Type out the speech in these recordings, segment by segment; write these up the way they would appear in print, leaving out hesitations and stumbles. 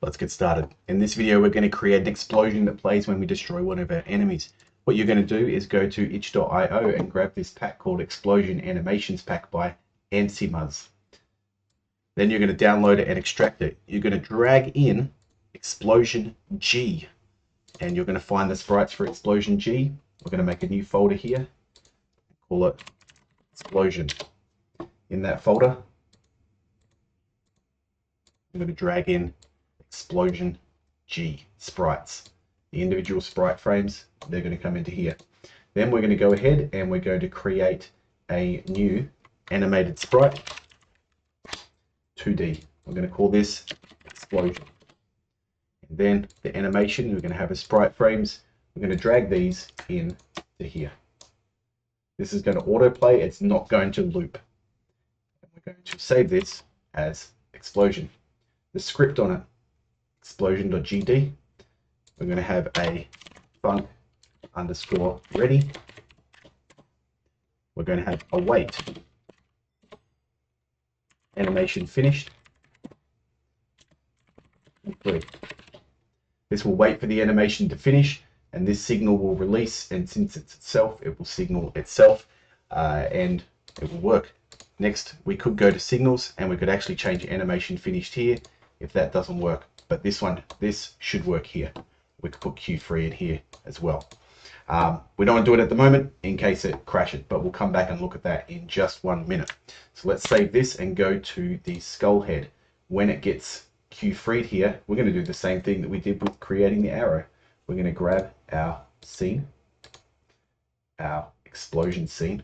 let's get started. In this video, we're going to create an explosion that plays when we destroy one of our enemies. What you're going to do is go to itch.io and grab this pack called Explosion Animations Pack by Ansimuz. Then you're going to download it and extract it. You're going to drag in Explosion G, and you're going to find the sprites for Explosion G. We're going to make a new folder here, call it Explosion. In that folder, I'm going to drag in Explosion G sprites. The individual sprite frames, they're going to come into here. Then we're going to go ahead and we're going to create a new animated sprite, 2D. We're going to call this Explosion. And then the animation, we're going to have a sprite frames. We're going to drag these in to here. This is going to autoplay, it's not going to loop. And we're going to save this as Explosion. The script on it, explosion.gd, we're going to have a func_ready. We're going to have await animation finished. Complete. This will wait for the animation to finish, and this signal will release, and since it's itself, it will signal itself, and it will work. Next, we could go to signals, and we could actually change animation finished here if that doesn't work. But this should work here. We could put Q3 in here as well. We don't want to do it at the moment in case it crashes, but we'll come back and look at that in just 1 minute. So let's save this and go to the skull head. When it gets Q3'd here, we're going to do the same thing that we did with creating the arrow. We're going to grab our scene, our explosion scene.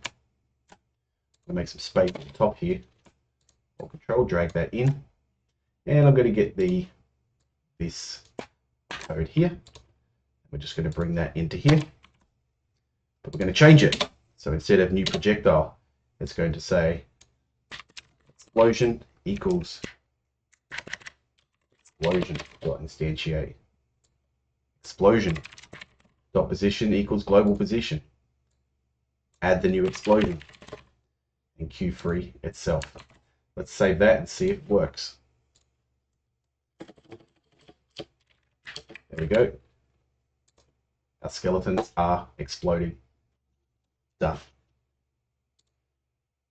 We'll make some space at the top here. Hold Control, drag that in. And I'm going to get this code here. We're just going to bring that into here. But we're going to change it. So instead of new projectile, it's going to say explosion equals explosion.instantiate. Explosion.position equals global position. Add the new explosion in Q3 itself. Let's save that and see if it works. There we go. Our skeletons are exploding. Done.